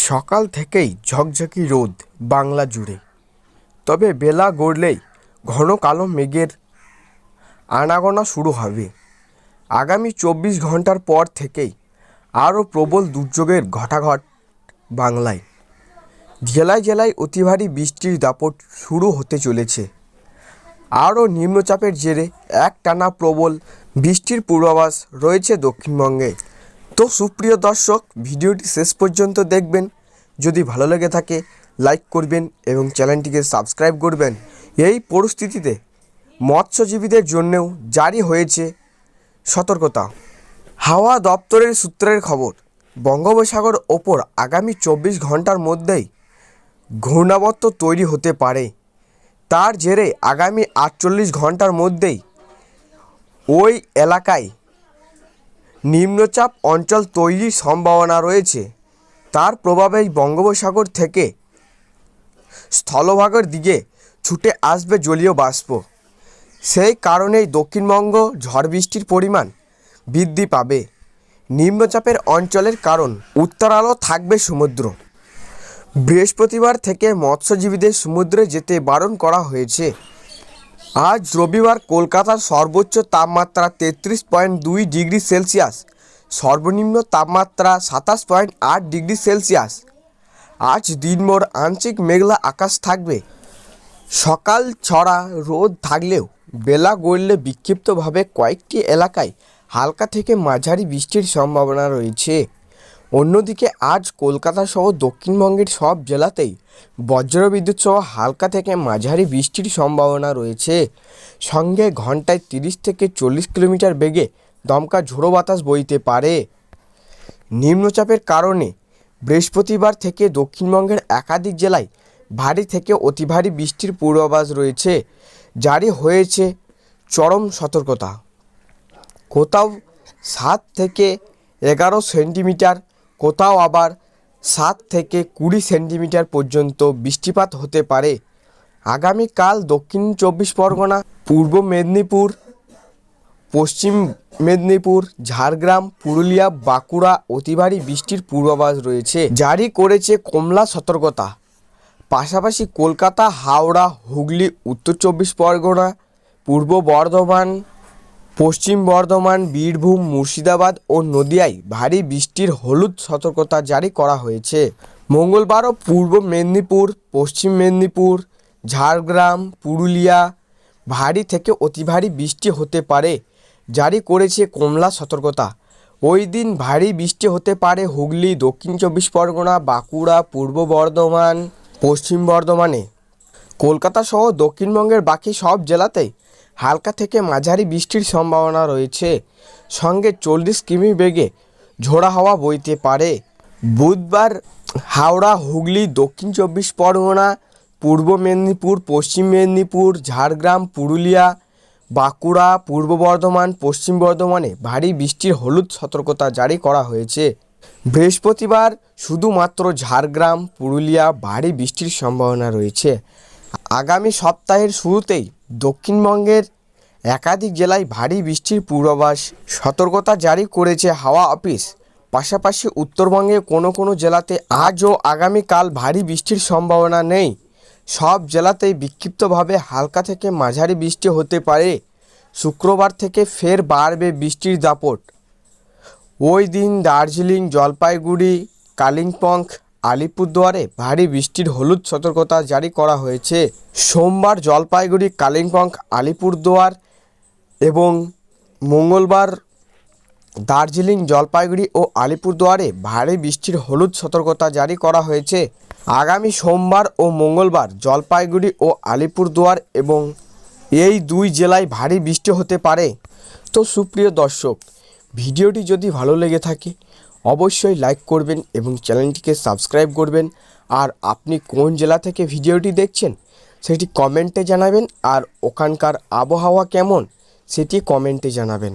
সকাল থেকেই ঝকঝকি রোদ বাংলা জুড়ে, তবে বেলা গড়লেই ঘন কালো মেঘের আনাগোনা শুরু হবে। আগামী 24 ঘন্টার পর থেকেই আরও প্রবল দুর্যোগের ঘটাঘট বাংলায়। জেলায় জেলায় অতি ভারী বৃষ্টির দাপট শুরু হতে চলেছে। আরও নিম্নচাপের জেরে একটানা প্রবল বৃষ্টির পূর্বাভাস রয়েছে দক্ষিণবঙ্গে। তো সুপ্রিয় দর্শক, ভিডিওটি শেষ পর্যন্ত দেখবেন। যদি ভালো লেগে থাকে লাইক করবেন এবং চ্যানেলটিকে সাবস্ক্রাইব করবেন। এই পরিস্থিতিতে মৎস্যজীবীদের জন্যও জারি হয়েছে সতর্কতা। হাওয়া দপ্তরের সূত্রের খবর, বঙ্গোপসাগর ওপর আগামী 24 ঘন্টার মধ্যেই ঘূর্ণাবর্ত তৈরি হতে পারে। তার জেরে আগামী 48 ঘন্টার মধ্যেই ওই এলাকায় নিম্নচাপ অঞ্চল তৈরির সম্ভাবনা রয়েছে। তার প্রভাবেই বঙ্গোপসাগর থেকে স্থলভাগের দিকে ছুটে আসবে জলীয় বাষ্প। সেই কারণেই দক্ষিণবঙ্গ ঝড় বৃষ্টির পরিমাণ বৃদ্ধি পাবে। নিম্নচাপের অঞ্চলের কারণ উত্তরালো থাকবে সমুদ্র। বৃহস্পতিবার থেকে মৎস্যজীবীদের সমুদ্রে যেতে বারণ করা হয়েছে। আজ রবিবার কলকাতার সর্বোচ্চ তাপমাত্রা 33.2 ডিগ্রি সেলসিয়াস, সর্বনিম্ন তাপমাত্রা 27.8 ডিগ্রি সেলসিয়াস। আজ দিনভর আংশিক মেঘলা আকাশ থাকবে। সকাল ছড়া রোদ থাকলেও বেলা গড়লে বিক্ষিপ্তভাবে কয়েকটি এলাকায় হালকা থেকে মাঝারি বৃষ্টির সম্ভাবনা রয়েছে। অন্যদিকে আজ কলকাতা সহ দক্ষিণবঙ্গের সব জেলাতেই বজ্রবিদ্যুৎ সহ হালকা থেকে মাঝারি বৃষ্টির সম্ভাবনা রয়েছে। সঙ্গে ঘন্টায় 30 থেকে 40 কিলোমিটার বেগে দমকা ঝোড়ো বাতাস বইতে পারে। নিম্নচাপের কারণে বৃহস্পতিবার থেকে দক্ষিণবঙ্গের একাধিক জেলায় ভারী থেকে অতি ভারী বৃষ্টির পূর্বাভাস রয়েছে। জারি হয়েছে চরম সতর্কতা। কোথাও 7 থেকে 11 সেন্টিমিটার, কোথাও আবার 7 থেকে 20 সেন্টিমিটার পর্যন্ত বৃষ্টিপাত হতে পারে। আগামীকাল দক্ষিণ 24 পরগনা, পূর্ব মেদিনীপুর, পশ্চিম মেদিনীপুর, ঝাড়গ্রাম, পুরুলিয়া, বাঁকুড়া অতি ভারী বৃষ্টির পূর্বাভাস রয়েছে। জারি করেছে কমলা সতর্কতা। পাশাপাশি কলকাতা, হাওড়া, হুগলি, উত্তর 24 পরগনা, পূর্ব বর্ধমান, পশ্চিম বর্ধমান, বীরভূম, মুর্শিদাবাদ ও নদিয়ায় ভারী বৃষ্টির হলুদ সতর্কতা জারি করা হয়েছে। মঙ্গলবারও পূর্ব মেদিনীপুর, পশ্চিম মেদিনীপুর, ঝাড়গ্রাম, পুরুলিয়া ভারী থেকে অতি ভারী বৃষ্টি হতে পারে। জারি করেছে কমলা সতর্কতা। ওই দিন ভারী বৃষ্টি হতে পারে হুগলি, দক্ষিণ 24 পরগনা, বাঁকুড়া, পূর্ব বর্ধমান, পশ্চিম বর্ধমানে। কলকাতা সহ দক্ষিণবঙ্গের বাকি সব জেলাতেই হালকা থেকে মাঝারি বৃষ্টির সম্ভাবনা রয়েছে। সঙ্গে 40 কিমি বেগে ঝোড়ো হাওয়া বইতে পারে। বুধবার হাওড়া, হুগলি, দক্ষিণ 24 পরগনা, পূর্ব মেদিনীপুর, পশ্চিম মেদিনীপুর, ঝাড়গ্রাম, পুরুলিয়া, বাঁকুড়া, পূর্ব বর্ধমান, পশ্চিম বর্ধমানে ভারী বৃষ্টির হলুদ সতর্কতা জারি করা হয়েছে। বৃহস্পতিবার শুধুমাত্র ঝাড়গ্রাম, পুরুলিয়া ভারী বৃষ্টির সম্ভাবনা রয়েছে। আগামী সপ্তাহের শুরুতেই দক্ষিণবঙ্গের একাধিক জেলায় ভারী বৃষ্টির পূর্বাভাস সতর্কতা জারি করেছে হাওয়া অফিস। পাশাপাশি উত্তরবঙ্গে কোনো কোনো জেলাতে আজ ও আগামীকাল ভারী বৃষ্টির সম্ভাবনা নেই। সব জেলাতেই বিক্ষিপ্তভাবে হালকা থেকে মাঝারি বৃষ্টি হতে পারে। শুক্রবার থেকে ফের বাড়বে বৃষ্টির দাপট। ওই দিন দার্জিলিং, জলপাইগুড়ি, কালিম্পং, আলিপুরদুয়ারে ভারী বৃষ্টির হলুদ সতর্কতা জারি করা হয়েছে। সোমবার জলপাইগুড়ি, কালিম্পং, আলিপুরদুয়ার এবং মঙ্গলবার দার্জিলিং, জলপাইগুড়ি ও আলিপুরদুয়ারে ভারী বৃষ্টির হলুদ সতর্কতা জারি করা হয়েছে। আগামী সোমবার ও মঙ্গলবার জলপাইগুড়ি ও আলিপুরদুয়ার এবং এই দুই জেলায় ভারী বৃষ্টি হতে পারে। তো সুপ্রিয় দর্শক, ভিডিওটি যদি ভালো লেগে থাকে অবশ্যই লাইক করবেন এবং চ্যানেলটিকে সাবস্ক্রাইব করবেন। আর আপনি কোন জেলা থেকে ভিডিওটি দেখছেন সেটি কমেন্টে জানাবেন। আর ওখানকার আবহাওয়া কেমন সেটি কমেন্টে জানাবেন।